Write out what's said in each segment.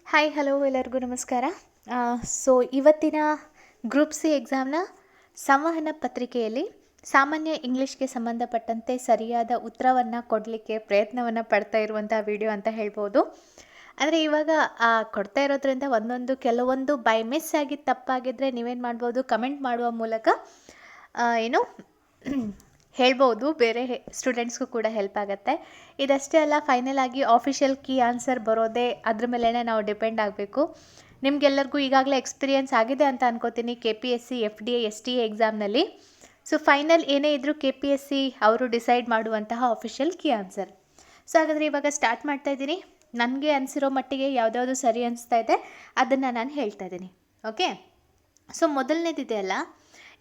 Hi hello ಎಲ್ಲರಿಗೂ ನಮಸ್ಕಾರ. ಇವತ್ತಿನ ಗ್ರೂಪ್ ಸಿ ಎಕ್ಸಾಮ್ನ ಸಂವಹನ ಪತ್ರಿಕೆಯಲ್ಲಿ ಸಾಮಾನ್ಯ ಇಂಗ್ಲೀಷ್ಗೆ ಸಂಬಂಧಪಟ್ಟಂತೆ ಸರಿಯಾದ ಉತ್ತರವನ್ನು ಕೊಡಲಿಕ್ಕೆ ಪ್ರಯತ್ನವನ್ನು ಪಡ್ತಾ ಇರುವಂಥ ವಿಡಿಯೋ ಅಂತ ಹೇಳ್ಬೋದು. ಅಂದರೆ ಇವಾಗ ಕೊಡ್ತಾ ಇರೋದ್ರಿಂದ ಕೆಲವೊಂದು ಬೈ ಮಿಸ್ ಆಗಿ ತಪ್ಪಾಗಿದ್ದರೆ ನೀವೇನು ಮಾಡ್ಬೋದು, ಕಮೆಂಟ್ ಮಾಡುವ ಮೂಲಕ ಏನು ಹೇಳ್ಬೋದು, ಬೇರೆ ಸ್ಟೂಡೆಂಟ್ಸ್ಗೂ ಕೂಡ ಹೆಲ್ಪ್ ಆಗುತ್ತೆ. ಇದಷ್ಟೇ ಅಲ್ಲ, ಫೈನಲ್ ಆಗಿ ಆಫಿಷಿಯಲ್ ಕೀ ಆನ್ಸರ್ ಬರೋದೇ ಅದ್ರ ಮೇಲೇ ನಾವು ಡಿಪೆಂಡ್ ಆಗಬೇಕು. ನಿಮಗೆಲ್ಲರಿಗೂ ಈಗಾಗಲೇ ಎಕ್ಸ್ಪೀರಿಯೆನ್ಸ್ ಆಗಿದೆ ಅಂತ ಅನ್ಕೋತೀನಿ KPSC FDA STA ಎಕ್ಸಾಮ್ನಲ್ಲಿ. ಸೊ ಫೈನಲ್ ಏನೇ ಇದ್ದರೂ KPSC ಅವರು ಡಿಸೈಡ್ ಮಾಡುವಂತಹ ಆಫಿಷಿಯಲ್ ಕೀ ಆನ್ಸರ್. ಸೊ ಹಾಗಾದರೆ ಇವಾಗ ಸ್ಟಾರ್ಟ್ ಮಾಡ್ತಾ ಇದ್ದೀನಿ. ನನಗೆ ಅನಿಸಿರೋ ಮಟ್ಟಿಗೆ ಯಾವುದ್ಯಾವುದು ಸರಿ ಅನಿಸ್ತಾ ಇದೆ ಅದನ್ನು ನಾನು ಹೇಳ್ತಾ ಇದ್ದೀನಿ. ಓಕೆ, ಸೊ ಮೊದಲನೇದಿದೆಯಲ್ಲ,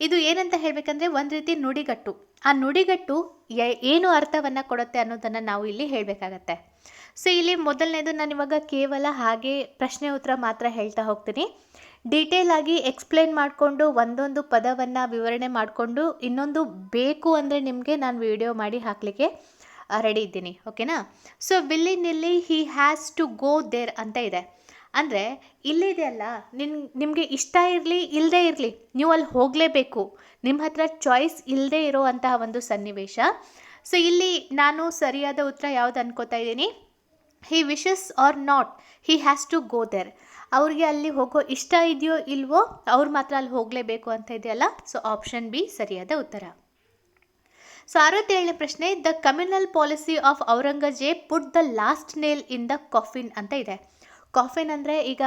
ಇದು ಏನಂತ ಹೇಳಬೇಕಂದ್ರೆ ಒಂದು ರೀತಿ ನುಡಿಗಟ್ಟು. ಆ ನುಡಿಗಟ್ಟು ಏನು ಅರ್ಥವನ್ನು ಕೊಡುತ್ತೆ ಅನ್ನೋದನ್ನು ನಾವು ಇಲ್ಲಿ ಹೇಳಬೇಕಾಗತ್ತೆ. ಸೊ ಇಲ್ಲಿ ಮೊದಲನೇದು, ನಾನು ಇವಾಗ ಕೇವಲ ಹಾಗೆ ಪ್ರಶ್ನೆ ಉತ್ತರ ಮಾತ್ರ ಹೇಳ್ತಾ ಹೋಗ್ತೀನಿ. ಡೀಟೇಲ್ ಆಗಿ ಎಕ್ಸ್ಪ್ಲೇನ್ ಮಾಡಿಕೊಂಡು ಒಂದೊಂದು ಪದವನ್ನು ವಿವರಣೆ ಮಾಡಿಕೊಂಡು ಇನ್ನೊಂದು ಬೇಕು ಅಂದರೆ ನಿಮಗೆ ನಾನು ವಿಡಿಯೋ ಮಾಡಿ ಹಾಕಲಿಕ್ಕೆ ರೆಡಿ ಇದ್ದೀನಿ. ಓಕೆನಾ? So willy nilly he has to go there ಅಂತ ಇದೆ. ಅಂದರೆ ಇಲ್ಲಿದೆಯಲ್ಲ, ನಿಮಗೆ ಇಷ್ಟ ಇರಲಿ ಇಲ್ಲದೇ ಇರಲಿ, ನೀವು ಅಲ್ಲಿ ಹೋಗಲೇಬೇಕು. ನಿಮ್ಮ ಹತ್ರ ಚಾಯ್ಸ್ ಇಲ್ಲದೆ ಇರೋವಂತಹ ಒಂದು ಸನ್ನಿವೇಶ. ಸೊ ಇಲ್ಲಿ ನಾನು ಸರಿಯಾದ ಉತ್ತರ ಯಾವುದು ಅನ್ಕೋತಾ ಇದ್ದೀನಿ, he wishes or not he has to go there. ಅವ್ರಿಗೆ ಅಲ್ಲಿ ಹೋಗೋ ಇಷ್ಟ ಇದೆಯೋ ಇಲ್ವೋ, ಅವ್ರು ಮಾತ್ರ ಅಲ್ಲಿ ಹೋಗಲೇಬೇಕು ಅಂತ ಇದೆಯಲ್ಲ. ಸೊ ಆಪ್ಷನ್ ಬಿ ಸರಿಯಾದ ಉತ್ತರ. ಸೊ 67ನೇ ಪ್ರಶ್ನೆ, the communal policy of Aurangzeb put the last nail in the coffin ಅಂತ ಇದೆ. ಕಾಫಿನ್ ಅಂದರೆ ಈಗ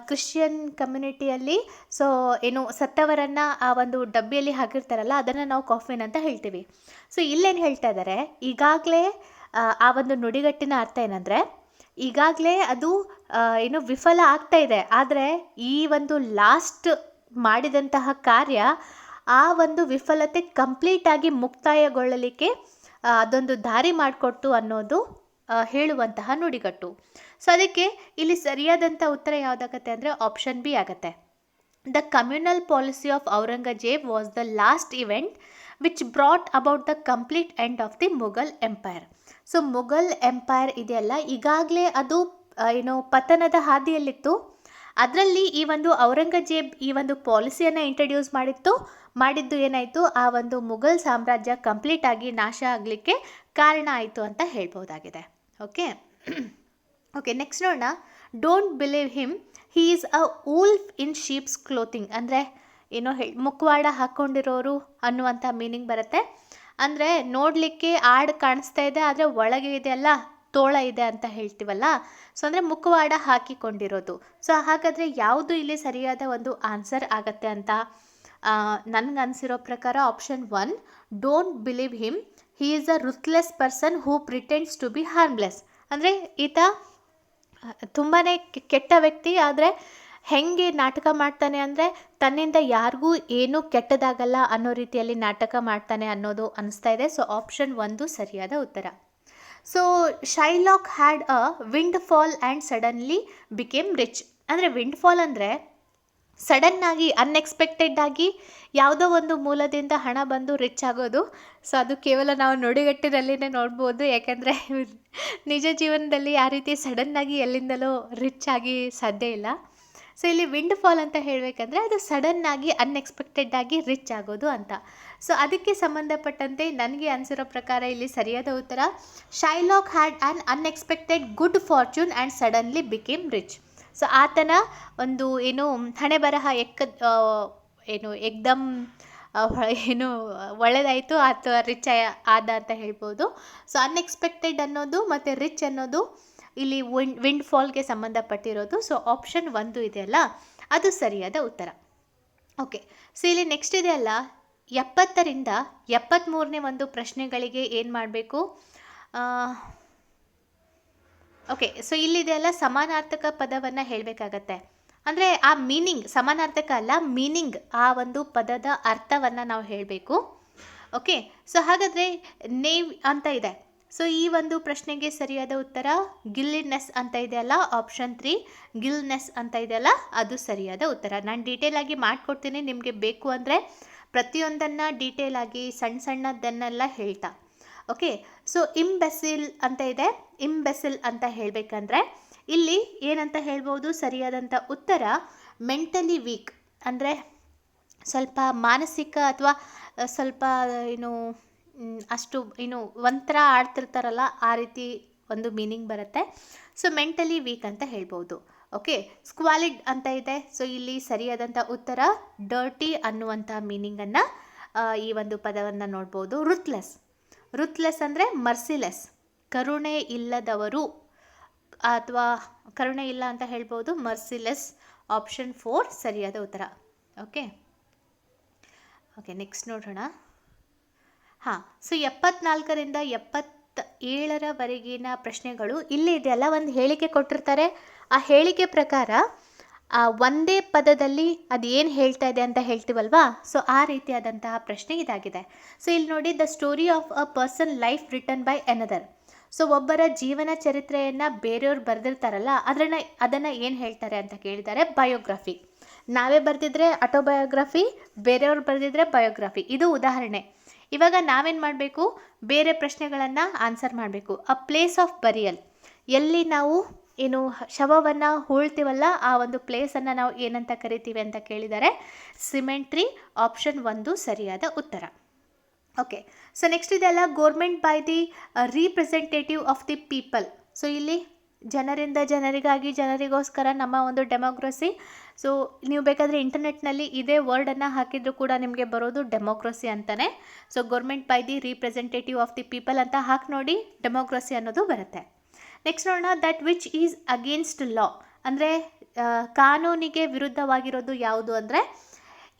ಕ್ರಿಶ್ಚಿಯನ್ ಕಮ್ಯುನಿಟಿಯಲ್ಲಿ ಸೊ ಏನು ಸತ್ತವರನ್ನು ಆ ಒಂದು ಡಬ್ಬಿಯಲ್ಲಿ ಹಾಕಿರ್ತಾರಲ್ಲ, ಅದನ್ನು ನಾವು ಕಾಫಿನ್ ಅಂತ ಹೇಳ್ತೀವಿ. ಸೊ ಇಲ್ಲೇನು ಹೇಳ್ತಾ ಇದ್ದಾರೆ, ಈಗಾಗಲೇ ಆ ಒಂದು ನುಡಿಗಟ್ಟಿನ ಅರ್ಥ ಏನಂದರೆ, ಈಗಾಗಲೇ ಅದು ಏನು ವಿಫಲ ಆಗ್ತಾ ಇದೆ, ಆದರೆ ಈ ಒಂದು ಲಾಸ್ಟ್ ಮಾಡಿದಂತಹ ಕಾರ್ಯ ಆ ಒಂದು ವಿಫಲತೆ ಕಂಪ್ಲೀಟಾಗಿ ಮುಕ್ತಾಯಗೊಳ್ಳಲಿಕ್ಕೆ ಅದೊಂದು ದಾರಿ ಮಾಡಿಕೊಡ್ತು ಅನ್ನೋದು ಹೇಳುವಂತಹ ನುಡಿಗಟ್ಟು. ಸೊ ಅದಕ್ಕೆ ಇಲ್ಲಿ ಸರಿಯಾದಂಥ ಉತ್ತರ ಯಾವುದಾಗತ್ತೆ ಅಂದರೆ ಆಪ್ಷನ್ ಬಿ ಆಗುತ್ತೆ. The communal policy of Aurangzeb was the last event which brought about the complete end of the Mughal empire. So Mughal empire ಇದೆಯಲ್ಲ, ಈಗಾಗಲೇ ಅದು ಏನು ಪತನದ ಹಾದಿಯಲ್ಲಿತ್ತು. ಅದರಲ್ಲಿ ಈ ಒಂದು ಔರಂಗಜೇಬ್ ಈ ಒಂದು ಪಾಲಿಸಿಯನ್ನು ಇಂಟ್ರಡ್ಯೂಸ್ ಮಾಡಿದ್ದು ಏನಾಯಿತು, ಆ ಒಂದು ಮುಘಲ್ ಸಾಮ್ರಾಜ್ಯ ಕಂಪ್ಲೀಟಾಗಿ ನಾಶ ಆಗಲಿಕ್ಕೆ ಕಾರಣ ಆಯಿತು ಅಂತ ಹೇಳ್ಬೋದಾಗಿದೆ. ಓಕೆ, ನೆಕ್ಸ್ಟ್ ನೋಡೋಣ. Don't believe him, he is a wolf in sheeps clothing. ಅಂದರೆ ಏನೋ ಮುಖವಾಡ ಹಾಕ್ಕೊಂಡಿರೋರು ಅನ್ನುವಂಥ ಮೀನಿಂಗ್ ಬರುತ್ತೆ. ಅಂದರೆ ನೋಡಲಿಕ್ಕೆ ಆಡು ಕಾಣಿಸ್ತಾ ಇದೆ, ಆದರೆ ಒಳಗೆ ಇದೆಯಲ್ಲ ತೋಳ ಇದೆ ಅಂತ ಹೇಳ್ತೀವಲ್ಲ. ಸೊ ಅಂದರೆ ಮುಖವಾಡ ಹಾಕಿಕೊಂಡಿರೋದು. ಸೊ ಹಾಗಾದರೆ ಯಾವುದು ಇಲ್ಲಿ ಸರಿಯಾದ ಒಂದು ಆನ್ಸರ್ ಆಗತ್ತೆ ಅಂತ ನನಗೆ ಅನಿಸಿರೋ ಪ್ರಕಾರ option 1, don't believe him, he is a ruthless person who pretends to be harmless. ಅಂದರೆ ಈತ ತುಂಬಾ ಕೆಟ್ಟ ವ್ಯಕ್ತಿ, ಆದರೆ ಹೆಂಗೆ ನಾಟಕ ಮಾಡ್ತಾನೆ ಅಂದರೆ ತನ್ನಿಂದ ಯಾರಿಗೂ ಏನೂ ಕೆಟ್ಟದಾಗಲ್ಲ ಅನ್ನೋ ರೀತಿಯಲ್ಲಿ ನಾಟಕ ಮಾಡ್ತಾನೆ ಅನ್ನೋದು ಅನಿಸ್ತಾ ಇದೆ. ಸೊ ಆಪ್ಷನ್ 1 ಸರಿಯಾದ ಉತ್ತರ. So Shylock had a windfall and suddenly became rich. ಅಂದರೆ ವಿಂಡ್ ಫಾಲ್ ಅಂದರೆ ಸಡನ್ನಾಗಿ ಅನ್ಎಕ್ಸ್ಪೆಕ್ಟೆಡ್ ಆಗಿ ಯಾವುದೋ ಒಂದು ಮೂಲದಿಂದ ಹಣ ಬಂದು ರಿಚ್ ಆಗೋದು. ಸೊ ಅದು ಕೇವಲ ನಾವು ನುಡಿಗಟ್ಟಿನಲ್ಲಿನೇ ನೋಡ್ಬೋದು, ಯಾಕೆಂದರೆ ನಿಜ ಜೀವನದಲ್ಲಿ ಆ ರೀತಿ ಸಡನ್ನಾಗಿ ಎಲ್ಲಿಂದಲೂ ರಿಚ್ ಆಗಿ ಸಾಧ್ಯ ಇಲ್ಲ. ಸೊ ಇಲ್ಲಿ ವಿಂಡ್ ಫಾಲ್ ಅಂತ ಹೇಳಬೇಕಂದ್ರೆ ಅದು ಸಡನ್ನಾಗಿ ಅನ್ಎಕ್ಸ್ಪೆಕ್ಟೆಡ್ ಆಗಿ ರಿಚ್ ಆಗೋದು ಅಂತ. ಸೊ ಅದಕ್ಕೆ ಸಂಬಂಧಪಟ್ಟಂತೆ ನನಗೆ ಅನಿಸಿರೋ ಪ್ರಕಾರ ಇಲ್ಲಿ ಸರಿಯಾದ ಉತ್ತರ, Shylock had an unexpected good fortune and suddenly became rich. So ಆತನ ಒಂದು ಏನು ಹಣೆ ಬರಹ ಎಕ್ದಮ್ ಒಳ್ಳೆಯದಾಯಿತು, ಆತ ರಿಚ್ ಆದ ಅಂತ ಹೇಳ್ಬೋದು. ಸೊ ಅನ್ಎಕ್ಸ್ಪೆಕ್ಟೆಡ್ ಅನ್ನೋದು ಮತ್ತು ರಿಚ್ ಅನ್ನೋದು ಇಲ್ಲಿ ವಿಂಡ್ ಫಾಲ್ಗೆ ಸಂಬಂಧಪಟ್ಟಿರೋದು. ಸೊ ಆಪ್ಷನ್ 1 ಇದೆಯಲ್ಲ, ಅದು ಸರಿಯಾದ ಉತ್ತರ. ಓಕೆ, ಸೊ ಇಲ್ಲಿ ನೆಕ್ಸ್ಟ್ ಇದೆಯಲ್ಲ, 70ರಿಂದ 73ನೇ ಒಂದು ಪ್ರಶ್ನೆಗಳಿಗೆ ಏನು ಮಾಡಬೇಕು. ಓಕೆ, ಸೊ ಇಲ್ಲಿದೆಯಲ್ಲ, ಸಮಾನಾರ್ಥಕ ಪದವನ್ನು ಹೇಳಬೇಕಾಗತ್ತೆ. ಅಂದರೆ ಆ ಮೀನಿಂಗ್, ಸಮಾನಾರ್ಥಕ ಅಲ್ಲ, ಮೀನಿಂಗ್, ಆ ಒಂದು ಪದದ ಅರ್ಥವನ್ನು ನಾವು ಹೇಳಬೇಕು. ಓಕೆ, ಸೊ ಹಾಗಾದರೆ ನೇವ್ ಅಂತ ಇದೆ. ಸೊ ಈ ಒಂದು ಪ್ರಶ್ನೆಗೆ ಸರಿಯಾದ ಉತ್ತರ ಗಿಲ್ಲಿನೆಸ್ ಅಂತ ಇದೆಯಲ್ಲ, ಆಪ್ಷನ್ 3 ಗಿಲ್ನೆಸ್ ಅಂತ ಇದೆಯಲ್ಲ, ಅದು ಸರಿಯಾದ ಉತ್ತರ. ನಾನು ಡೀಟೇಲಾಗಿ ಮಾಡಿಕೊಡ್ತೀನಿ, ನಿಮಗೆ ಬೇಕು ಅಂದರೆ ಪ್ರತಿಯೊಂದನ್ನು ಡೀಟೇಲಾಗಿ ಸಣ್ಣದನ್ನೆಲ್ಲ ಹೇಳ್ತಾ. ಓಕೆ, ಸೊ ಇಂಬೆಸಿಲ್ ಅಂತ ಇದೆ. ಇಂಬೆಸಿಲ್ ಅಂತ ಹೇಳಬೇಕಂದ್ರೆ ಇಲ್ಲಿ ಏನಂತ ಹೇಳ್ಬೋದು, ಸರಿಯಾದಂಥ ಉತ್ತರ ಮೆಂಟಲಿ ವೀಕ್, ಅಂದರೆ ಸ್ವಲ್ಪ ಮಾನಸಿಕ ಅಥವಾ ಸ್ವಲ್ಪ ಏನು ಅಷ್ಟು ಒಂಥರ ಆಡ್ತಿರ್ತಾರಲ್ಲ ಆ ರೀತಿ ಒಂದು ಮೀನಿಂಗ್ ಬರುತ್ತೆ. ಸೊ ಮೆಂಟಲಿ ವೀಕ್ ಅಂತ ಹೇಳ್ಬೋದು. ಓಕೆ, ಸ್ಕ್ವಾಲಿಡ್ ಅಂತ ಇದೆ. ಸೊ ಇಲ್ಲಿ ಸರಿಯಾದಂಥ ಉತ್ತರ ಡರ್ಟಿ ಅನ್ನುವಂಥ ಮೀನಿಂಗನ್ನು ಈ ಒಂದು ಪದವನ್ನು ನೋಡ್ಬೋದು. ರುತ್ಲೆಸ್ ಅಂದರೆ ಮರ್ಸಿಲೆಸ್, ಕರುಣೆ ಇಲ್ಲದವರು ಅಥವಾ ಕರುಣೆ ಇಲ್ಲ ಅಂತ ಹೇಳ್ಬೋದು. ಮರ್ಸಿಲೆಸ್, ಆಪ್ಷನ್ 4 ಸರಿಯಾದ ಉತ್ತರ. ಓಕೆ, ನೆಕ್ಸ್ಟ್ ನೋಡೋಣ. ಸೊ 74ರಿಂದ 77ರವರೆಗಿನ ಪ್ರಶ್ನೆಗಳು ಇಲ್ಲಿ ಇದೆಯಲ್ಲ, ಒಂದು ಹೇಳಿಕೆ ಕೊಟ್ಟಿರ್ತಾರೆ. ಆ ಹೇಳಿಕೆ ಪ್ರಕಾರ ಒಂದೇ ಪದದಲ್ಲಿ ಅದು ಏನು ಹೇಳ್ತಾ ಇದೆ ಅಂತ ಹೇಳ್ತೀವಲ್ವಾ, ಸೊ ಆ ರೀತಿಯಾದಂತಹ ಪ್ರಶ್ನೆ ಇದಾಗಿದೆ. ಸೊ ಇಲ್ಲಿ ನೋಡಿ, the story of a person life written by another. So ಒಬ್ಬರ ಜೀವನ ಚರಿತ್ರೆಯನ್ನು ಬೇರೆಯವ್ರು ಬರೆದಿರ್ತಾರಲ್ಲ, ಅದನ್ನು ಏನು ಹೇಳ್ತಾರೆ ಅಂತ ಕೇಳಿದ್ದಾರೆ. ಬಯೋಗ್ರಫಿ. ನಾವೇ ಬರೆದಿದ್ರೆ ಆಟೋಬಯೋಗ್ರಫಿ, ಬೇರೆಯವ್ರು ಬರೆದಿದ್ರೆ ಬಯೋಗ್ರಫಿ. ಇದು ಉದಾಹರಣೆ. ಇವಾಗ ನಾವೇನು ಮಾಡಬೇಕು, ಬೇರೆ ಪ್ರಶ್ನೆಗಳನ್ನು ಆನ್ಸರ್ ಮಾಡಬೇಕು. ಅ ಪ್ಲೇಸ್ ಆಫ್ ಬರಿಯಲ್, ಎಲ್ಲಿ ನಾವು ಶವವನ್ನು ಹೂಳ್ತೀವಲ್ಲ ಆ ಒಂದು ಪ್ಲೇಸನ್ನು ನಾವು ಏನಂತ ಕರಿತೀವಿ ಅಂತ ಕೇಳಿದ್ದಾರೆ. ಸಿಮೆಂಟ್ರಿ, ಆಪ್ಷನ್ 1 ಸರಿಯಾದ ಉತ್ತರ. ಓಕೆ, ಸೊ ನೆಕ್ಸ್ಟ್ ಇದೆಲ್ಲ government by the representative of the people. So ಇಲ್ಲಿ ಜನರಿಂದ ಜನರಿಗಾಗಿ, ಜನರಿಗೋಸ್ಕರ ನಮ್ಮ ಒಂದು ಡೆಮೋಕ್ರಸಿ. ಸೊ ನೀವು ಬೇಕಾದರೆ ಇಂಟರ್ನೆಟ್ನಲ್ಲಿ ಇದೇ ವರ್ಡನ್ನು ಹಾಕಿದರೂ ಕೂಡ ನಿಮಗೆ ಬರೋದು ಡೆಮೋಕ್ರಸಿ ಅಂತಲೇ. So government by the representative of the people ಅಂತ ಹಾಕಿ ನೋಡಿ, ಡೆಮೋಕ್ರಸಿ ಅನ್ನೋದು ಬರುತ್ತೆ. ನೆಕ್ಸ್ಟ್ ನೋಡೋಣ, that which is against law, ಅಂದರೆ ಕಾನೂನಿಗೆ ವಿರುದ್ಧವಾಗಿರೋದು ಯಾವುದು ಅಂದರೆ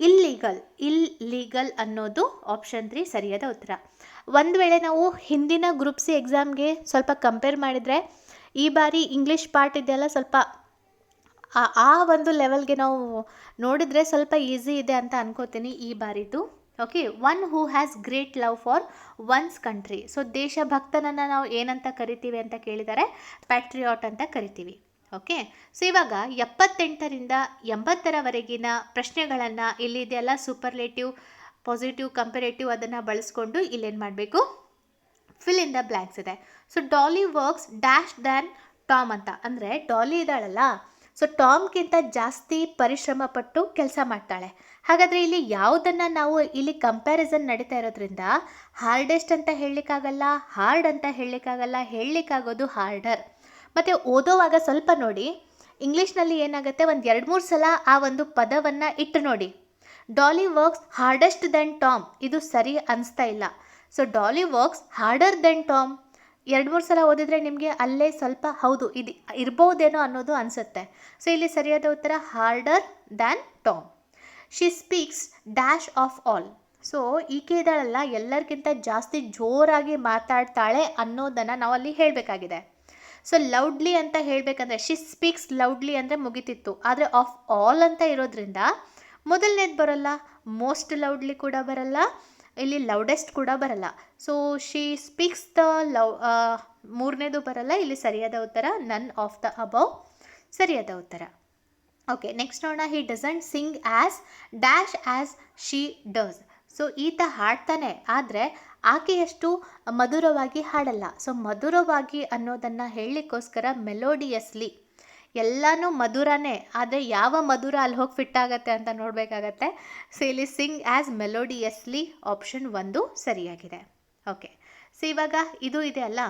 ಇಲ್ಲೀಗಲ್ ಅನ್ನೋದು ಆಪ್ಷನ್ 3 ಸರಿಯಾದ ಉತ್ತರ. ಒಂದು ವೇಳೆ ನಾವು ಹಿಂದಿನ ಗ್ರೂಪ್ ಸಿ ಎಕ್ಸಾಮ್ಗೆ ಸ್ವಲ್ಪ ಕಂಪೇರ್ ಮಾಡಿದರೆ ಈ ಬಾರಿ ಇಂಗ್ಲೀಷ್ ಪಾರ್ಟ್ ಇದೆಯಲ್ಲ, ಸ್ವಲ್ಪ ಆ ಒಂದು ಲೆವೆಲ್ಗೆ ನಾವು ನೋಡಿದರೆ ಸ್ವಲ್ಪ ಈಸಿ ಇದೆ ಅಂತ ಅನ್ಕೋತೀನಿ ಈ ಬಾರಿದು. Okay, one who has great love for one's country. So ದೇಶಭಕ್ತನನ್ನು ನಾವು ಏನಂತ ಕರಿತೀವಿ ಅಂತ ಕೇಳಿದರೆ ಪ್ಯಾಟ್ರಿಯಾಟ್ ಅಂತ ಕರಿತೀವಿ. ಓಕೆ, ಸೊ ಇವಾಗ 78ರಿಂದ 80ರವರೆಗಿನ ಪ್ರಶ್ನೆಗಳನ್ನು ಇಲ್ಲಿದೆಯಲ್ಲ, ಸೂಪರ್ಲೇಟಿವ್, ಪಾಸಿಟಿವ್, ಕಂಪೇರೇಟಿವ್ ಅದನ್ನು ಬಳಸ್ಕೊಂಡು ಇಲ್ಲೇನು ಮಾಡಬೇಕು, ಫಿಲ್ ಇನ್ ದ ಬ್ಲ್ಯಾಂಕ್ಸ್ ಇದೆ. So Dolly works dash than Tom ಅಂತ, ಅಂದರೆ ಡಾಲಿ ಇದ್ದಾಳಲ್ಲ, ಸೊ ಟಾಮ್ಗಿಂತ ಜಾಸ್ತಿ ಪರಿಶ್ರಮ ಪಟ್ಟು ಕೆಲಸ ಮಾಡ್ತಾಳೆ. ಹಾಗಾದರೆ ಇಲ್ಲಿ ಯಾವುದನ್ನು ನಾವು ಇಲ್ಲಿ ಕಂಪ್ಯಾರಿಸನ್ ನಡೀತಾ ಇರೋದ್ರಿಂದ ಹಾರ್ಡೆಸ್ಟ್ ಅಂತ ಹೇಳಲಿಕ್ಕಾಗಲ್ಲ, ಹಾರ್ಡ್ ಅಂತ ಹೇಳಲಿಕ್ಕಾಗೋದು ಹಾರ್ಡರ್. ಮತ್ತು ಓದೋವಾಗ ಸ್ವಲ್ಪ ನೋಡಿ, ಇಂಗ್ಲೀಷ್ನಲ್ಲಿ ಏನಾಗುತ್ತೆ, ಒಂದು 2-3 ಸಲ ಆ ಒಂದು ಪದವನ್ನು ಇಟ್ಟು ನೋಡಿ. Dolly works hardest than Tom, ಇದು ಸರಿ ಅನಿಸ್ತಾ ಇಲ್ಲ. So Dolly works harder than Tom 2-3 ಸಲ ಓದಿದರೆ ನಿಮಗೆ ಅಲ್ಲೇ ಸ್ವಲ್ಪ ಹೌದು ಇದು ಇರ್ಬೋದೇನೋ ಅನ್ನೋದು ಅನಿಸುತ್ತೆ. ಸೊ ಇಲ್ಲಿ ಸರಿಯಾದ ಉತ್ತರ order than Tom. She speaks dash of all. So ಈಕೆ ಇದ್ದಾಳಲ್ಲ, ಎಲ್ಲರಿಗಿಂತ ಜಾಸ್ತಿ ಜೋರಾಗಿ ಮಾತಾಡ್ತಾಳೆ ಅನ್ನೋದನ್ನು ನಾವು ಅಲ್ಲಿ ಹೇಳಬೇಕಾಗಿದೆ. ಸೊ ಲೌಡ್ಲಿ ಅಂತ ಹೇಳಬೇಕಂದ್ರೆ ಶಿ ಸ್ಪೀಕ್ಸ್ ಲೌಡ್ಲಿ ಅಂದರೆ ಮುಗಿತಿತ್ತು. ಆದರೆ ಆಫ್ ಆಲ್ ಅಂತ ಇರೋದ್ರಿಂದ ಮೊದಲನೇದು ಬರೋಲ್ಲ, ಮೋಸ್ಟ್ ಲೌಡ್ಲಿ ಕೂಡ ಬರಲ್ಲ, ಇಲ್ಲಿ ಲೌಡೆಸ್ಟ್ ಕೂಡ ಬರಲ್ಲ. ಸೊ ಶಿ ಸ್ಪೀಕ್ಸ್ ದ ಮೂರನೇದು ಬರಲ್ಲ. ಇಲ್ಲಿ ಸರಿಯಾದ ಉತ್ತರ ನನ್ ಆಫ್ ದ ಅಬೌವ್ ಸರಿಯಾದ ಉತ್ತರ. ಓಕೆ, ನೆಕ್ಸ್ಟ್ ನೋಡೋಣ. He doesn't Singh as dash as she does. So ಈತ ಹಾಡ್ತಾನೆ, ಆದರೆ ಆಕೆಯಷ್ಟು ಮಧುರವಾಗಿ ಹಾಡಲ್ಲ. ಸೊ ಮಧುರವಾಗಿ ಅನ್ನೋದನ್ನು ಹೇಳಲಿಕ್ಕೋಸ್ಕರ ಮೆಲೋಡಿಯಸ್ಲಿ, ಎಲ್ಲನೂ ಮಧುರನೇ, ಆದರೆ ಯಾವ ಮಧುರ ಅಲ್ಲಿ ಹೋಗಿ ಫಿಟ್ ಆಗುತ್ತೆ ಅಂತ ನೋಡಬೇಕಾಗತ್ತೆ. ಸೊ ಇಲ್ಲಿ ಸಿಂಗ್ ಆ್ಯಸ್ ಮೆಲೋಡಿಯಸ್ಲಿ, ಆಪ್ಷನ್ 1 ಸರಿಯಾಗಿದೆ. ಓಕೆ, ಸೊ ಇವಾಗ ಇದು ಇದೆ ಅಲ್ಲ,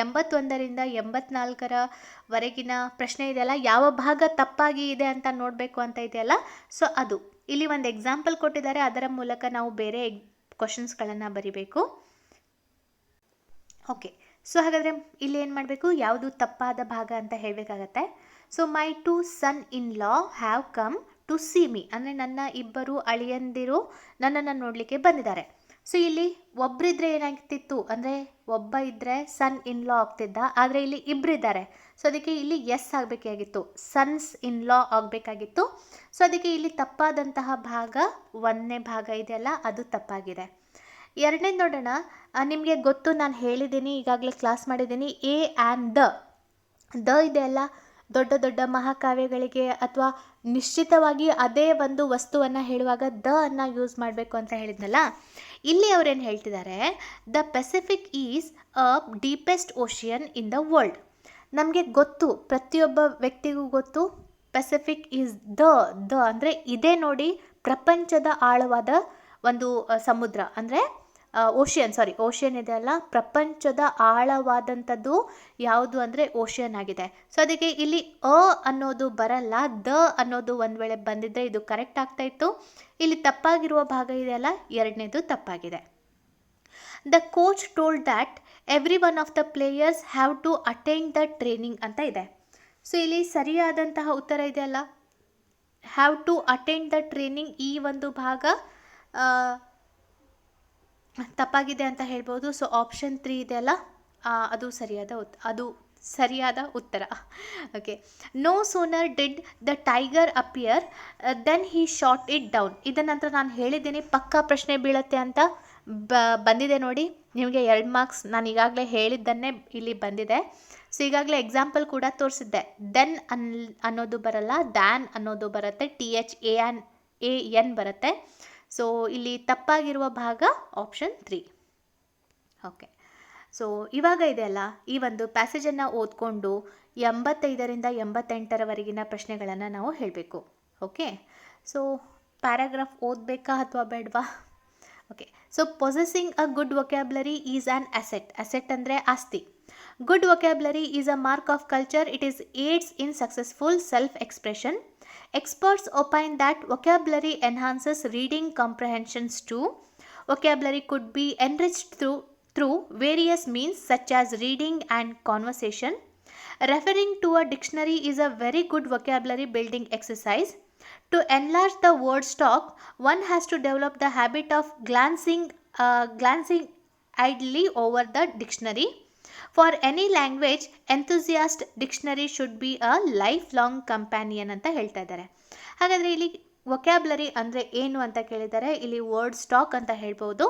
81ರಿಂದ 84ರವರೆಗಿನ ಪ್ರಶ್ನೆ ಇದೆಯಲ್ಲ, ಯಾವ ಭಾಗ ತಪ್ಪಾಗಿ ಇದೆ ಅಂತ ನೋಡಬೇಕು ಅಂತ ಇದೆಯಲ್ಲ, ಸೊ ಅದು ಇಲ್ಲಿ ಒಂದು ಎಕ್ಸಾಂಪಲ್ ಕೊಟ್ಟಿದ್ದಾರೆ, ಅದರ ಮೂಲಕ ನಾವು ಬೇರೆ ಕ್ವಶನ್ಸ್ಗಳನ್ನು ಬರಿಬೇಕು. ಓಕೆ, ಸೊ ಹಾಗಾದರೆ ಇಲ್ಲಿ ಏನು ಮಾಡಬೇಕು, ಯಾವುದು ತಪ್ಪಾದ ಭಾಗ ಅಂತ ಹೇಳಬೇಕಾಗತ್ತೆ. So my 2 son in law have come to see me, ಅಂದರೆ ನನ್ನ 2 ಅಳಿಯಂದಿರು ನನ್ನನ್ನು ನೋಡಲಿಕ್ಕೆ ಬಂದಿದ್ದಾರೆ. ಸೊ ಇಲ್ಲಿ ಒಬ್ಬರಿದ್ರೆ ಏನಾಗ್ತಿತ್ತು ಅಂದರೆ ಒಬ್ಬ ಇದ್ದರೆ ಸನ್ ಇನ್ ಲಾ ಆಗ್ತಿದ್ದ, ಆದರೆ ಇಲ್ಲಿ ಇಬ್ಬರಿದ್ದಾರೆ. ಸೊ ಅದಕ್ಕೆ ಇಲ್ಲಿ ಎಸ್ ಆಗಬೇಕಾಗಿತ್ತು, ಸನ್ಸ್ ಇನ್ ಲಾ ಆಗಬೇಕಾಗಿತ್ತು. ಸೊ ಅದಕ್ಕೆ ಇಲ್ಲಿ ತಪ್ಪಾದಂತಹ ಭಾಗ 1ನೇ ಭಾಗ ಇದೆಯಲ್ಲ, ಅದು ತಪ್ಪಾಗಿದೆ. 2ನೇದು ನೋಡೋಣ. ನಿಮಗೆ ಗೊತ್ತು, ನಾನು ಹೇಳಿದ್ದೀನಿ, ಈಗಾಗಲೇ ಕ್ಲಾಸ್ ಮಾಡಿದ್ದೀನಿ, ಎ ಆ್ಯಂಡ್ ದ ಇದೆಯಲ್ಲ, ದೊಡ್ಡ ದೊಡ್ಡ ಮಹಾಕಾವ್ಯಗಳಿಗೆ ಅಥವಾ ನಿಶ್ಚಿತವಾಗಿ ಅದೇ ಒಂದು ವಸ್ತುವನ್ನು ಹೇಳುವಾಗ ದ ಅನ್ನು ಯೂಸ್ ಮಾಡಬೇಕು ಅಂತ ಹೇಳಿದ್ನಲ್ಲ, ಇಲ್ಲಿ ಅವ್ರೇನು ಹೇಳ್ತಿದ್ದಾರೆ, the Pacific is a deepest ocean in the world. ನಮಗೆ ಗೊತ್ತು, ಪ್ರತಿಯೊಬ್ಬ ವ್ಯಕ್ತಿಗೂ ಗೊತ್ತು, ಪೆಸಿಫಿಕ್ ಈಸ್ ದ ಅಂದರೆ ಇದೇ ನೋಡಿ ಪ್ರಪಂಚದ ಆಳವಾದ ಒಂದು ಸಮುದ್ರ ಅಂದರೆ ಓಷಿಯನ್ ಇದೆ ಅಲ್ಲ, ಪ್ರಪಂಚದ ಆಳವಾದಂಥದ್ದು ಯಾವುದು ಅಂದರೆ ಓಷಿಯನ್ ಆಗಿದೆ. ಸೊ ಅದಕ್ಕೆ ಇಲ್ಲಿ ಅನ್ನೋದು ಬರಲ್ಲ, ದ ಅನ್ನೋದು ಒಂದು ವೇಳೆ ಬಂದಿದ್ದರೆ ಇದು ಕರೆಕ್ಟ್ ಆಗ್ತಾ ಇತ್ತು. ಇಲ್ಲಿ ತಪ್ಪಾಗಿರುವ ಭಾಗ ಇದೆಯಲ್ಲ, ಎರಡನೇದು ತಪ್ಪಾಗಿದೆ. The coach told that every one of the players have to attend the training ಅಂತ ಇದೆ. ಸೊ ಇಲ್ಲಿ ಸರಿಯಾದಂತಹ ಉತ್ತರ ಇದೆಯಲ್ಲ, have to attend the training, ಈ ಒಂದು ಭಾಗ ತಪ್ಪಾಗಿದೆ ಅಂತ ಹೇಳ್ಬೋದು. ಸೊ ಆಪ್ಷನ್ 3 ಇದೆಯಲ್ಲ, ಅದು ಸರಿಯಾದ ಉತ್ತರ. Okay, no sooner did the tiger appear then he shot it down. ಇದರ ನಂತರ ನಾನು ಹೇಳಿದ್ದೀನಿ ಪಕ್ಕಾ ಪ್ರಶ್ನೆ ಬೀಳತ್ತೆ ಅಂತ, ಬಂದಿದೆ ನೋಡಿ ನಿಮಗೆ 2 ಮಾರ್ಕ್ಸ್. ನಾನು ಈಗಾಗಲೇ ಹೇಳಿದ್ದನ್ನೇ ಇಲ್ಲಿ ಬಂದಿದೆ. ಸೊ ಈಗಾಗಲೇ ಎಕ್ಸಾಂಪಲ್ ಕೂಡ ತೋರಿಸಿದ್ದೆ. ದೆನ್ ಅನ್ನೋದು ಬರಲ್ಲ, ದ್ಯಾನ್ ಅನ್ನೋದು ಬರುತ್ತೆ, THAN ಬರುತ್ತೆ. ಸೊ ಇಲ್ಲಿ ತಪ್ಪಾಗಿರುವ ಭಾಗ ಆಪ್ಷನ್ 3. ಓಕೆ, ಸೊ ಇವಾಗ ಇದೆಯಲ್ಲ, ಈ ಒಂದು ಪ್ಯಾಸೇಜನ್ನು ಓದ್ಕೊಂಡು 85ರಿಂದ 88ರವರೆಗಿನ ಪ್ರಶ್ನೆಗಳನ್ನು ನಾವು ಹೇಳಬೇಕು. ಓಕೆ, ಸೊ ಪ್ಯಾರಾಗ್ರಾಫ್ ಓದಬೇಕಾ ಅಥವಾ ಬೇಡವಾ? Okay, so possessing a good vocabulary is an asset ಅಂದರೆ ಆಸ್ತಿ. Good vocabulary is a mark of culture. It is AIDS in successful self expression. Experts opine that vocabulary enhances reading comprehensions too. Vocabulary could be enriched through various means such as reading and conversation. Referring to a dictionary is a very good vocabulary building exercise. To enlarge the word stock, one has to develop the habit of glancing idly over the dictionary. For any language enthusiast, dictionary should be a lifelong companion ಅಂತ ಹೇಳ್ತಾ ಇದ್ದಾರೆ. ಹಾಗಾದರೆ ಇಲ್ಲಿ vocabulary ಅಂದರೆ ಏನು ಅಂತ ಕೇಳಿದ್ದಾರೆ. ಇಲ್ಲಿ ವರ್ಡ್ ಸ್ಟಾಕ್ ಅಂತ ಹೇಳ್ಬೋದು.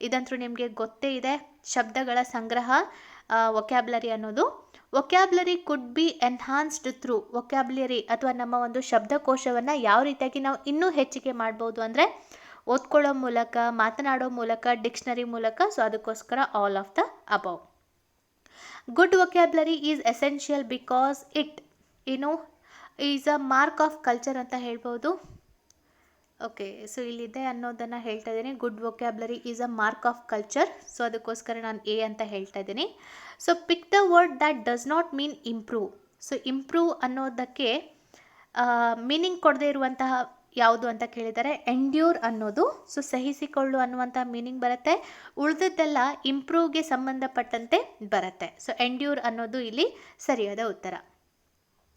ಇದಂತೂ ನಿಮಗೆ ಗೊತ್ತೇ ಇದೆ, ಶಬ್ದಗಳ ಸಂಗ್ರಹ ವೊಕ್ಯಾಬ್ಲರಿ ಅನ್ನೋದು. Vocabulary could be enhanced through, vocabulary ಅಥವಾ ನಮ್ಮ ಒಂದು ಶಬ್ದಕೋಶವನ್ನು ಯಾವ ರೀತಿಯಾಗಿ ನಾವು ಇನ್ನೂ ಹೆಚ್ಚಿಗೆ ಮಾಡ್ಬೋದು ಅಂದರೆ ಓದ್ಕೊಳ್ಳೋ ಮೂಲಕ, ಮಾತನಾಡೋ ಮೂಲಕ, ಡಿಕ್ಷನರಿ ಮೂಲಕ. ಸೊ ಅದಕ್ಕೋಸ್ಕರ all of the above. Good vocabulary is essential because it is a mark of culture ಅಂತ ಹೇಳ್ಬೋದು. ಓಕೆ, ಸೊ ಇಲ್ಲಿದೆ ಅನ್ನೋದನ್ನು ಹೇಳ್ತಾ ಇದ್ದೀನಿ. Good vocabulary is a mark of culture. So ಅದಕ್ಕೋಸ್ಕರ ನಾನು ಎ ಅಂತ ಹೇಳ್ತಾ ಇದ್ದೀನಿ. So pick the word that does not mean improve. So improve ಅನ್ನೋದಕ್ಕೆ ಮೀನಿಂಗ್ ಕೊಡದೇ ಇರುವಂತಹ ಯಾವುದು ಅಂತ ಕೇಳಿದರೆ ಎಂಡ್ಯೂರ್ ಅನ್ನೋದು. ಸೊ ಸಹಿಸಿಕೊಳ್ಳು ಅನ್ನುವಂಥ ಮೀನಿಂಗ್ ಬರುತ್ತೆ. ಉಳಿದದ್ದೆಲ್ಲ ಇಂಪ್ರೂವ್ಗೆ ಸಂಬಂಧಪಟ್ಟಂತೆ ಬರುತ್ತೆ. ಸೊ ಎಂಡ್ಯೂರ್ ಅನ್ನೋದು ಇಲ್ಲಿ ಸರಿಯಾದ ಉತ್ತರ.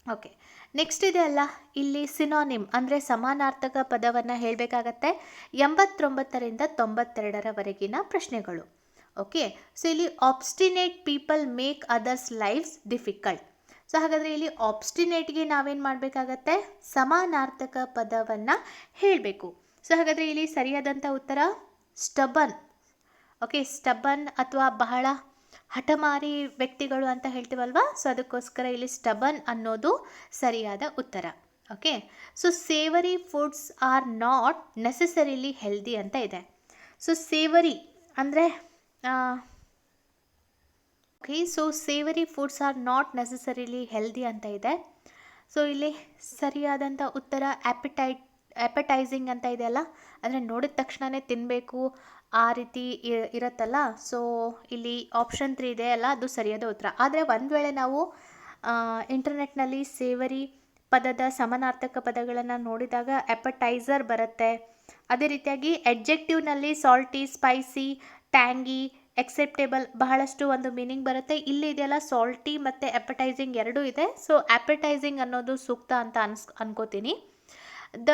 ಓಕೆ, ನೆಕ್ಸ್ಟ್ ಇದೆ ಅಲ್ಲ, ಇಲ್ಲಿ ಸಿನಾನಿಮ್ ಅಂದರೆ ಸಮಾನಾರ್ಥಕ ಪದವನ್ನು ಹೇಳಬೇಕಾಗತ್ತೆ. 89ರಿಂದ 92ರವರೆಗಿನ ಪ್ರಶ್ನೆಗಳು. ಓಕೆ, ಸೊ ಇಲ್ಲಿ obstinate people make others lifes difficult. So ಹಾಗಾದರೆ ಇಲ್ಲಿ ಆಬ್ಸ್ಟಿನೇಟ್ಗೆ ನಾವೇನು ಮಾಡಬೇಕಾಗತ್ತೆ, ಸಮಾನಾರ್ಥಕ ಪದವನ್ನು ಹೇಳಬೇಕು. ಸೊ ಹಾಗಾದರೆ ಇಲ್ಲಿ ಸರಿಯಾದಂಥ ಉತ್ತರ ಸ್ಟಬನ್. ಓಕೆ, ಸ್ಟಬನ್ ಅಥವಾ ಬಹಳ ಹಠಮಾರಿ ವ್ಯಕ್ತಿಗಳು ಅಂತ ಹೇಳ್ತೀವಲ್ವಾ. ಸೊ ಅದಕ್ಕೋಸ್ಕರ ಇಲ್ಲಿ ಸ್ಟಬನ್ ಅನ್ನೋದು ಸರಿಯಾದ ಉತ್ತರ. Okay, so savoury foods are not necessarily healthy ಅಂತ ಇದೆ. ಸೊ ಸೇವರಿ ಅಂದರೆ okay, so savoury foods are not necessarily healthy ಅಂತ ಇದೆ. ಸೊ ಇಲ್ಲಿ ಸರಿಯಾದಂಥ ಉತ್ತರ ಆ್ಯಪಟೈಸಿಂಗ್ ಅಂತ ಇದೆಯಲ್ಲ, ಅಂದರೆ ನೋಡಿದ ತಕ್ಷಣವೇ ತಿನ್ನಬೇಕು ಆ ರೀತಿ ಇರುತ್ತಲ್ಲ. ಸೊ ಇಲ್ಲಿ ಆಪ್ಷನ್ 3 ಇದೆ ಅಲ್ಲ, ಅದು ಸರಿಯಾದ ಉತ್ತರ. ಆದರೆ ಒಂದು ವೇಳೆ ನಾವು ಇಂಟರ್ನೆಟ್ನಲ್ಲಿ ಸೇವರಿ ಪದದ ಸಮಾನಾರ್ಥಕ ಪದಗಳನ್ನು ನೋಡಿದಾಗ ಆ್ಯಪಟೈಸರ್ ಬರುತ್ತೆ. ಅದೇ ರೀತಿಯಾಗಿ ಎಡ್ಜೆಕ್ಟಿವ್ನಲ್ಲಿ ಸಾಲ್ಟಿ, ಸ್ಪೈಸಿ, ಟ್ಯಾಂಗಿ, ಎಕ್ಸೆಪ್ಟೇಬಲ್ ಬಹಳಷ್ಟು ಒಂದು ಮೀನಿಂಗ್ ಬರುತ್ತೆ. ಇಲ್ಲಿ ಇದೆಯಲ್ಲ ಸಾಲ್ಟಿ ಮತ್ತು ಆ್ಯಪಟೈಸಿಂಗ್ ಎರಡೂ ಇದೆ. ಸೊ ಆ್ಯಪಟೈಸಿಂಗ್ ಅನ್ನೋದು ಸೂಕ್ತ ಅಂತ ಅನ್ಕೋತೀನಿ. The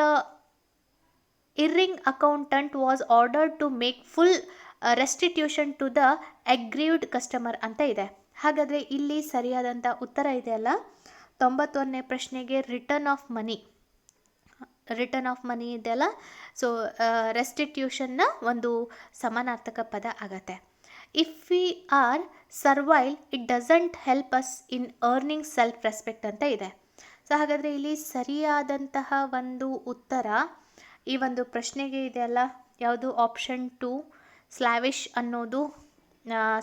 erring accountant was ordered to make full restitution to the aggrieved customer ಅಂತ ಇದೆ. ಹಾಗಾದರೆ ಇಲ್ಲಿ ಸರಿಯಾದಂಥ ಉತ್ತರ ಇದೆಯಲ್ಲ, 91ನೇ ಪ್ರಶ್ನೆಗೆ ರಿಟರ್ನ್ ಆಫ್ ಮನಿ ಇದೆಯಲ್ಲ. ಸೊ ರೆಸ್ಟಿಟ್ಯೂಷನ್ನ ಒಂದು ಸಮಾನಾರ್ಥಕ ಪದ ಆಗತ್ತೆ. If we are servile it doesn't help us in earning self respect ಅಂತ ಇದೆ. ಸೊ ಹಾಗಾದರೆ ಇಲ್ಲಿ ಸರಿಯಾದಂತಹ ಒಂದು ಉತ್ತರ ಈ ಒಂದು ಪ್ರಶ್ನೆಗೆ ಇದೆಯಲ್ಲ, ಯಾವುದು ಆಪ್ಷನ್ 2 ಸ್ಲಾವಿಶ್ ಅನ್ನೋದು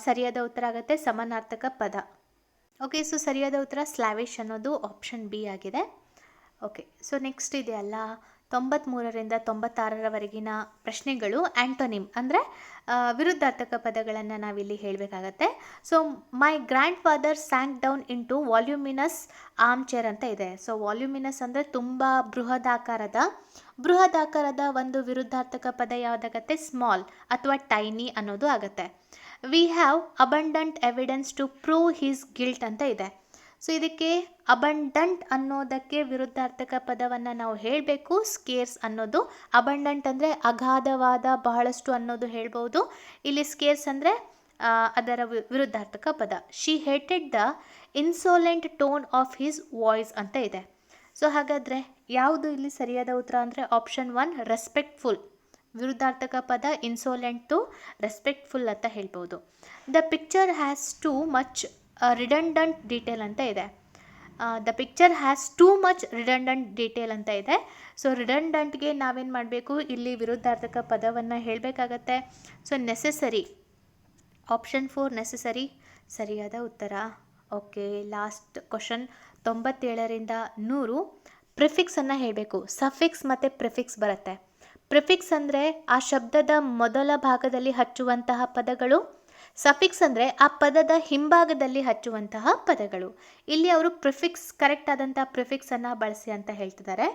ಸರಿಯಾದ ಉತ್ತರ ಆಗುತ್ತೆ, ಸಮಾನಾರ್ಥಕ ಪದ. ಓಕೆ, ಸೊ ಸರಿಯಾದ ಉತ್ತರ ಸ್ಲಾವಿಶ್ ಅನ್ನೋದು ಆಪ್ಷನ್ ಬಿ ಆಗಿದೆ. ಓಕೆ, ಸೊ ನೆಕ್ಸ್ಟ್ ಇದೆಯಲ್ಲ 93ರಿಂದ 96ರವರೆಗಿನ ಪ್ರಶ್ನೆಗಳು ಆ್ಯಂಟೋನಿಮ್ ಅಂದರೆ ವಿರುದ್ಧಾರ್ಥಕ ಪದಗಳನ್ನು ನಾವಿಲ್ಲಿ ಹೇಳಬೇಕಾಗತ್ತೆ. So my grandfather sank down into voluminous armchair ಅಂತ ಇದೆ. ಸೊ ವಾಲ್ಯೂಮಿನಸ್ ಅಂದರೆ ತುಂಬ ಬೃಹದಾಕಾರದ ಒಂದು ವಿರುದ್ಧಾರ್ಥಕ ಪದ ಯಾವುದಾಗತ್ತೆ? ಸ್ಮಾಲ್ ಅಥವಾ ಟೈನಿ ಅನ್ನೋದು ಆಗುತ್ತೆ. We have abundant evidence to prove his guilt ಅಂತ ಇದೆ. ಸೊ ಇದಕ್ಕೆ ಅಬಂಡಂಟ್ ಅನ್ನೋದಕ್ಕೆ ವಿರುದ್ಧಾರ್ಥಕ ಪದವನ್ನು ನಾವು ಹೇಳಬೇಕು, ಸ್ಕೇರ್ಸ್ ಅನ್ನೋದು. ಅಬಂಡಂಟ್ ಅಂದರೆ ಅಗಾಧವಾದ, ಬಹಳಷ್ಟು ಅನ್ನೋದು ಹೇಳ್ಬೋದು. ಇಲ್ಲಿ ಸ್ಕೇರ್ಸ್ ಅಂದರೆ ಅದರ ವಿರುದ್ಧಾರ್ಥಕ ಪದ. She hated the insolent tone of his voice ಅಂತ ಇದೆ. ಸೊ ಹಾಗಾದರೆ ಯಾವುದು ಇಲ್ಲಿ ಸರಿಯಾದ ಉತ್ತರ ಅಂದರೆ ಆಪ್ಷನ್ 1 ರೆಸ್ಪೆಕ್ಟ್ಫುಲ್. ವಿರುದ್ಧಾರ್ಥಕ ಪದ ಇನ್ಸೋಲೆಂಟ್ ಟು ರೆಸ್ಪೆಕ್ಟ್ಫುಲ್ ಅಂತ ಹೇಳ್ಬೋದು. The picture has too much redundant detail ಅಂತ ಇದೆ. The picture has too much redundant detail ಅಂತ ಇದೆ. ಸೊ ರಿಡಂಡಂಟ್ಗೆ ನಾವೇನು ಮಾಡಬೇಕು? ಇಲ್ಲಿ ವಿರುದ್ಧಾರ್ಥಕ ಪದವನ್ನು ಹೇಳಬೇಕಾಗತ್ತೆ. ಸೊ ನೆಸೆಸರಿ, ಆಪ್ಷನ್ 4 ನೆಸೆಸರಿ ಸರಿಯಾದ ಉತ್ತರ. ಓಕೆ, ಲಾಸ್ಟ್ ಕ್ವಶನ್ 97ರಿಂದ 100 ಪ್ರಿಫಿಕ್ಸನ್ನು ಹೇಳಬೇಕು. ಸಫಿಕ್ಸ್ ಮತ್ತು ಪ್ರಿಫಿಕ್ಸ್ ಬರುತ್ತೆ. ಪ್ರಿಫಿಕ್ಸ್ ಅಂದರೆ ಆ ಶಬ್ದದ ಮೊದಲ ಭಾಗದಲ್ಲಿ ಹಚ್ಚುವಂತಹ ಪದಗಳು. ಸಫಿಕ್ಸ್ ಅಂದರೆ ಆ ಪದದ ಹಿಂಭಾಗದಲ್ಲಿ ಹಚ್ಚುವಂತಹ ಪದಗಳು. ಇಲ್ಲಿ ಅವರು ಪ್ರಿಫಿಕ್ಸ್, ಕರೆಕ್ಟ್ ಆದಂಥ ಪ್ರಿಫಿಕ್ಸನ್ನು ಬಳಸಿ ಅಂತ ಹೇಳ್ತಿದ್ದಾರೆ.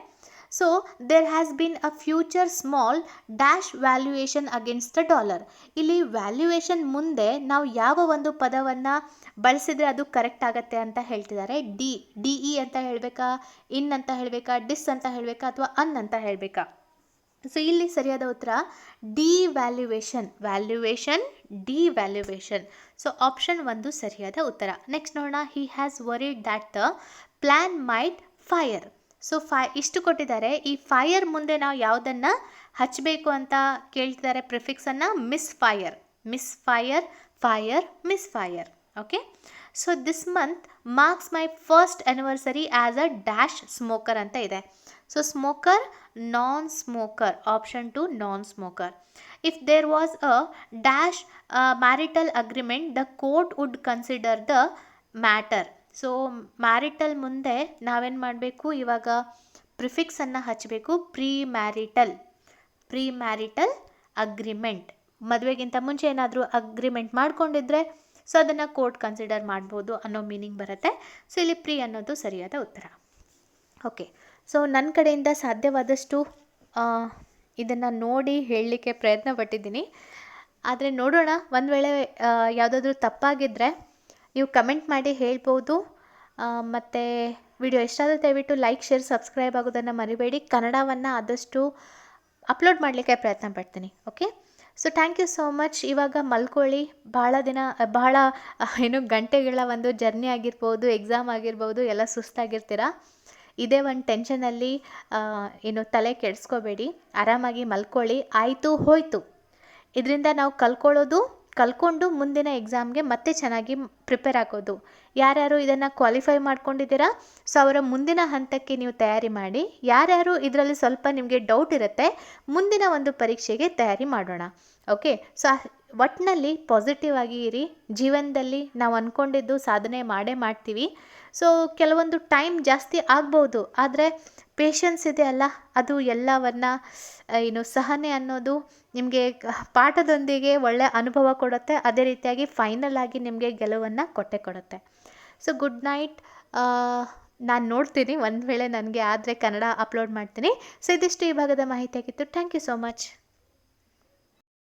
So there has been a future small dash valuation against the dollar. ಇಲ್ಲಿ ವ್ಯಾಲ್ಯೂಯೇಷನ್ ಮುಂದೆ ನಾವು ಯಾವ ಒಂದು ಪದವನ್ನು ಬಳಸಿದರೆ ಅದು ಕರೆಕ್ಟ್ ಆಗುತ್ತೆ ಅಂತ ಹೇಳ್ತಿದ್ದಾರೆ. ಡಿ ಇ ಅಂತ ಹೇಳಬೇಕಾ, ಇನ್ ಅಂತ ಹೇಳಬೇಕಾ, ಡಿಸ್ ಅಂತ ಹೇಳಬೇಕಾ ಅಥವಾ ಅನ್ ಅಂತ ಹೇಳಬೇಕಾ? ಸೊ ಇಲ್ಲಿ ಸರಿಯಾದ ಉತ್ತರ ಡಿವ್ಯಾಲ್ಯೂಯೇಷನ್. ಡಿವ್ಯಾಲ್ಯೂಯೇಷನ್. ಸೊ ಆಪ್ಷನ್ 1 ಸರಿಯಾದ ಉತ್ತರ. ನೆಕ್ಸ್ಟ್ ನೋಡೋಣ. He has worried that the plan might fire. So ಇಷ್ಟು ಕೊಟ್ಟಿದ್ದಾರೆ. ಈ ಫೈರ್ ಮುಂದೆ ನಾವು ಯಾವುದನ್ನು ಹಚ್ಚಬೇಕು ಅಂತ ಕೇಳ್ತಿದ್ದಾರೆ ಪ್ರಿಫಿಕ್ಸನ್ನು. Misfire. Okay, so this month marks my first anniversary as a dash smoker ಅಂತ ಇದೆ. So smoker, non smoker, option 2 non smoker. If there was a dash marital agreement the court would consider the matter. So marital ಮುಂದೆ ನಾವೇನು ಮಾಡಬೇಕು? ಇವಾಗ ಪ್ರಿಫಿಕ್ಸನ್ನು ಹಚ್ಚಬೇಕು. Pre marital agreement. ಮದುವೆಗಿಂತ ಮುಂಚೆ ಏನಾದರೂ agreement ಮಾಡ್ಕೊಂಡಿದ್ರೆ ಸೊ ಅದನ್ನು ಕೋರ್ಟ್ ಕನ್ಸಿಡರ್ ಮಾಡ್ಬೋದು ಅನ್ನೋ ಮೀನಿಂಗ್ ಬರುತ್ತೆ. ಸೊ ಇಲ್ಲಿ ಪ್ರೀ ಅನ್ನೋದು ಸರಿಯಾದ ಉತ್ತರ. ಓಕೆ, ಸೊ ನನ್ನ ಕಡೆಯಿಂದ ಸಾಧ್ಯವಾದಷ್ಟು ಇದನ್ನು ನೋಡಿ ಹೇಳಲಿಕ್ಕೆ ಪ್ರಯತ್ನ ಪಟ್ಟಿದ್ದೀನಿ. ಆದರೆ ನೋಡೋಣ, ಒಂದು ವೇಳೆ ಯಾವುದಾದ್ರೂ ತಪ್ಪಾಗಿದ್ದರೆ ನೀವು ಕಮೆಂಟ್ ಮಾಡಿ ಹೇಳ್ಬೋದು. ಮತ್ತು ವಿಡಿಯೋ ಇಷ್ಟ ಆದರೆ ದಯವಿಟ್ಟು ಲೈಕ್, ಶೇರ್, ಸಬ್ಸ್ಕ್ರೈಬ್ ಆಗೋದನ್ನು ಮರಿಬೇಡಿ. ಕನ್ನಡವನ್ನು ಆದಷ್ಟು ಅಪ್ಲೋಡ್ ಮಾಡಲಿಕ್ಕೆ ಪ್ರಯತ್ನ ಪಡ್ತೀನಿ. Okay, so thank you so much. ಇವಾಗ ಮಲ್ಕೊಳ್ಳಿ. ಬಹಳ ಗಂಟೆಗಳ ಒಂದು ಜರ್ನಿ ಆಗಿರ್ಬೋದು, ಎಕ್ಸಾಮ್ ಆಗಿರ್ಬೋದು, ಎಲ್ಲ ಸುಸ್ತಾಗಿರ್ತೀರ. ಇದೇ ಒಂದು ಟೆನ್ಷನಲ್ಲಿ ತಲೆ ಕೆಡಿಸ್ಕೋಬೇಡಿ. ಆರಾಮಾಗಿ ಮಲ್ಕೊಳ್ಳಿ. ಆಯಿತು ಹೋಯಿತು. ಇದರಿಂದ ನಾವು ಕಲ್ಕೊಂಡು ಮುಂದಿನ ಎಕ್ಸಾಮ್ಗೆ ಮತ್ತೆ ಚೆನ್ನಾಗಿ ಪ್ರಿಪೇರ್ ಆಗೋದು. ಯಾರ್ಯಾರು ಇದನ್ನು ಕ್ವಾಲಿಫೈ ಮಾಡ್ಕೊಂಡಿದ್ದೀರಾ ಸೊ ಅವರ ಮುಂದಿನ ಹಂತಕ್ಕೆ ನೀವು ತಯಾರಿ ಮಾಡಿ. ಯಾರ್ಯಾರು ಇದರಲ್ಲಿ ಸ್ವಲ್ಪ ನಿಮಗೆ ಡೌಟ್ ಇರುತ್ತೆ, ಮುಂದಿನ ಒಂದು ಪರೀಕ್ಷೆಗೆ ತಯಾರಿ ಮಾಡೋಣ. ಓಕೆ, ಸೊ ಒಟ್ಟಿನಲ್ಲಿ ಪಾಸಿಟಿವ್ ಆಗಿ ಇರಿ. ಜೀವನದಲ್ಲಿ ನಾವು ಅಂದ್ಕೊಂಡಿದ್ದು ಸಾಧನೆ ಮಾಡ್ತೀವಿ. ಸೊ ಕೆಲವೊಂದು ಟೈಮ್ ಜಾಸ್ತಿ ಆಗ್ಬೋದು, ಆದರೆ ಪೇಷನ್ಸ್ ಇದೆ ಅಲ್ಲ, ಅದು ಎಲ್ಲವನ್ನು ಸಹನೆ ಅನ್ನೋದು ನಿಮಗೆ ಪಾಠದೊಂದಿಗೆ ಒಳ್ಳೆಯ ಅನುಭವ ಕೊಡುತ್ತೆ. ಅದೇ ರೀತಿಯಾಗಿ ಫೈನಲ್ ಆಗಿ ನಿಮಗೆ ಗೆಲುವನ್ನು ಕೊಡುತ್ತೆ. So good night. ನಾನು ನೋಡ್ತೀನಿ, ಒಂದು ವೇಳೆ ನನಗೆ ಆದರೆ ಕನ್ನಡ ಅಪ್ಲೋಡ್ ಮಾಡ್ತೀನಿ. ಸೊ ಇದಿಷ್ಟು ಈ ಭಾಗದ ಮಾಹಿತಿ ಆಗಿತ್ತು. Thank you so much.